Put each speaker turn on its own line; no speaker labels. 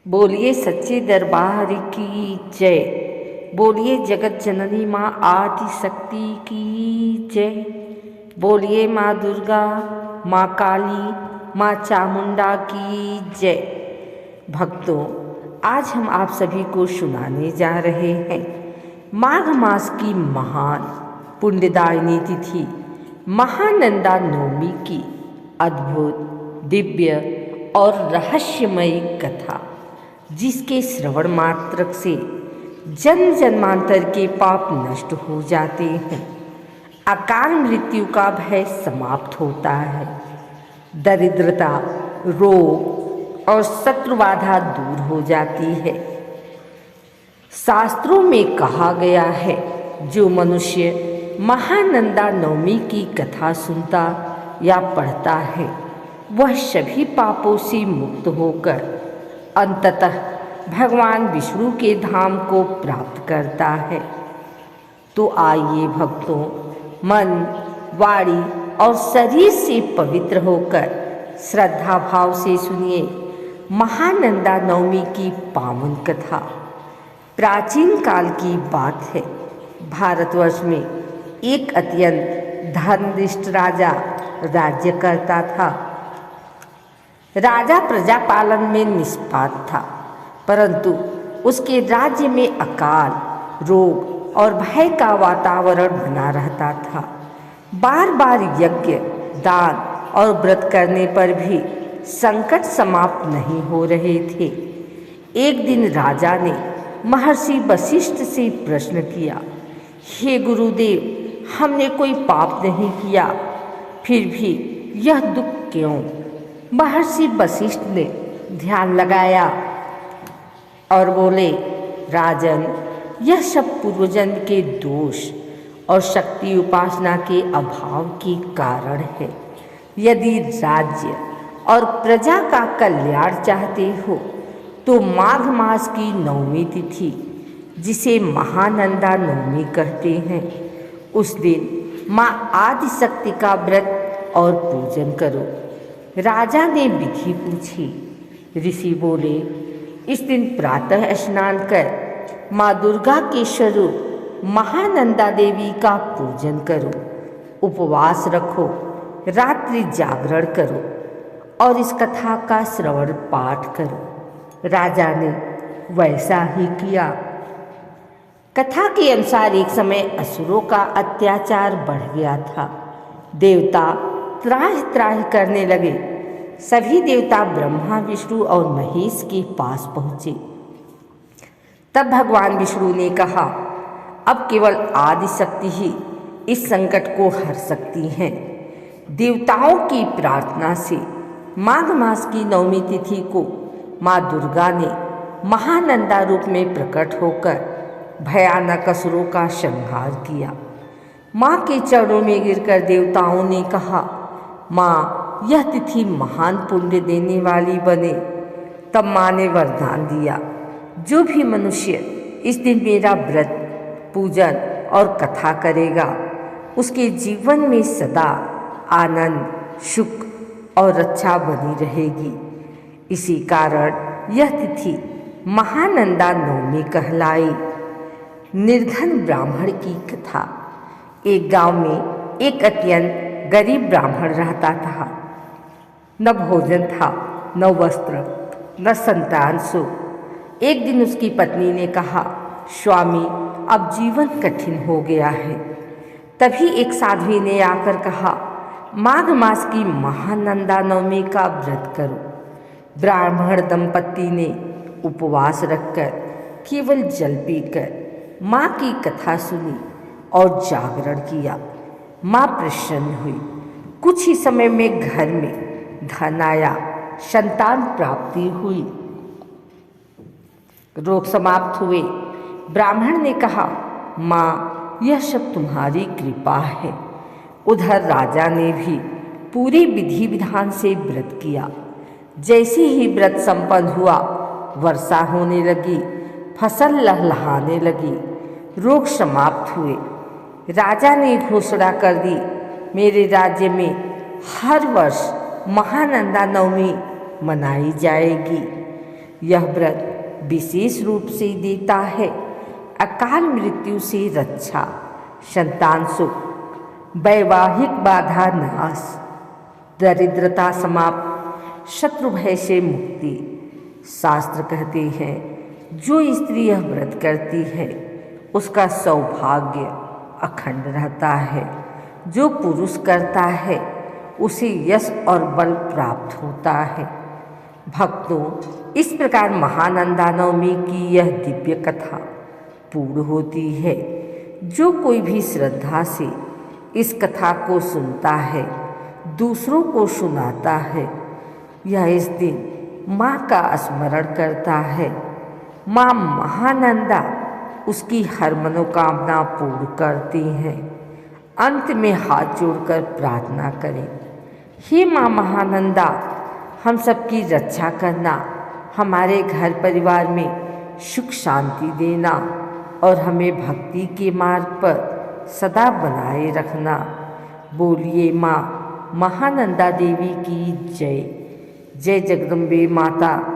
बोलिए सच्चे दरबार की जय। बोलिए जगत जननी माँ आदि शक्ति की जय। बोलिए माँ दुर्गा, माँ काली, माँ चामुंडा की जय। भक्तों, आज हम आप सभी को सुनाने जा रहे हैं माघ मास की महान पुण्यदायिनी तिथि महानंदा नवमी की अद्भुत, दिव्य और रहस्यमयी कथा, जिसके श्रवण मात्र से जन्म जन्मांतर के पाप नष्ट हो जाते हैं, अकाल मृत्यु का भय समाप्त होता है, दरिद्रता, रोग और शत्रुबाधा दूर हो जाती है। शास्त्रों में कहा गया है, जो मनुष्य महानंदा नवमी की कथा सुनता या पढ़ता है, वह सभी पापों से मुक्त होकर अंततः भगवान विष्णु के धाम को प्राप्त करता है। तो आइए भक्तों, मन, वाणी और शरीर से पवित्र होकर श्रद्धा भाव से सुनिए महानंदा नवमी की पावन कथा। प्राचीन काल की बात है। भारतवर्ष में एक अत्यंत धर्मनिष्ठ राजा राज्य करता था। राजा प्रजा पालन में निष्पात था, परंतु उसके राज्य में अकाल, रोग और भय का वातावरण बना रहता था। बार बार यज्ञ, दान और व्रत करने पर भी संकट समाप्त नहीं हो रहे थे। एक दिन राजा ने महर्षि वशिष्ठ से प्रश्न किया, हे गुरुदेव, हमने कोई पाप नहीं किया, फिर भी यह दुख क्यों? महर्षि वशिष्ठ ने ध्यान लगाया और बोले, राजन, यह सब पूर्वजन्म के दोष और शक्ति उपासना के अभाव के कारण है। यदि राज्य और प्रजा का कल्याण चाहते हो तो माघ मास की नवमी तिथि, जिसे महानंदा नवमी कहते हैं, उस दिन माँ आदि शक्ति का व्रत और पूजन करो। राजा ने विधि पूछी। ऋषि बोले, इस दिन प्रातः स्नान कर माँ दुर्गा के स्वरूप महानंदा देवी का पूजन करो, उपवास रखो, रात्रि जागरण करो और इस कथा का श्रवण पाठ करो। राजा ने वैसा ही किया। कथा के अनुसार एक समय असुरों का अत्याचार बढ़ गया था। देवता त्राहि त्राहि करने लगे। सभी देवता ब्रह्मा, विष्णु और महेश के पास पहुँचे। तब भगवान विष्णु ने कहा, अब केवल आदि शक्ति ही इस संकट को हर सकती हैं। देवताओं की प्रार्थना से माघ मास की नवमी तिथि को माँ दुर्गा ने महानंदा रूप में प्रकट होकर भयानक असुरों का संहार किया। माँ के चरणों में गिरकर देवताओं ने कहा, माँ, यह तिथि महान पुण्य देने वाली बने। तब माँ ने वरदान दिया, जो भी मनुष्य इस दिन मेरा व्रत, पूजन और कथा करेगा, उसके जीवन में सदा आनंद, सुख और रक्षा बनी रहेगी। इसी कारण यह तिथि महानंदा नवमी कहलाई। निर्धन ब्राह्मण की कथा। एक गांव में एक अत्यंत गरीब ब्राह्मण रहता था। न भोजन था, न वस्त्र, न संतान सुख। एक दिन उसकी पत्नी ने कहा, स्वामी, अब जीवन कठिन हो गया है। तभी एक साध्वी ने आकर कहा, माघ मास की महानंदा नवमी का व्रत करो। ब्राह्मण दंपत्ति ने उपवास रखकर केवल जल पीकर माँ की कथा सुनी और जागरण किया। माँ प्रसन्न हुई। कुछ ही समय में घर में धन आया, संतान प्राप्ति हुई, रोग समाप्त हुए। ब्राह्मण ने कहा, माँ, यह सब तुम्हारी कृपा है। उधर राजा ने भी पूरी विधि विधान से व्रत किया। जैसे ही व्रत संपन्न हुआ, वर्षा होने लगी, फसल लहलहाने लगी, रोग समाप्त हुए। राजा ने घोषणा कर दी, मेरे राज्य में हर वर्ष महानंदा नवमी मनाई जाएगी। यह व्रत विशेष रूप से देता है अकाल मृत्यु से रक्षा, संतान सुख, वैवाहिक बाधा नाश, दरिद्रता समाप्त, शत्रु भय से मुक्ति। शास्त्र कहते हैं जो स्त्री यह व्रत करती है उसका सौभाग्य अखंड रहता है, जो पुरुष करता है उसे यश और बल प्राप्त होता है। भक्तों, इस प्रकार महानंदा नवमी की यह दिव्य कथा पूर्ण होती है। जो कोई भी श्रद्धा से इस कथा को सुनता है, दूसरों को सुनाता है, यह इस दिन माँ का स्मरण करता है, माँ महानंदा उसकी हर मनोकामना पूर्ण करती हैं। अंत में हाथ जोड़कर प्रार्थना करें, हे माँ महानंदा, हम सबकी रक्षा करना, हमारे घर परिवार में सुख शांति देना और हमें भक्ति के मार्ग पर सदा बनाए रखना। बोलिए माँ महानंदा देवी की जय। जय जगदम्बे माता।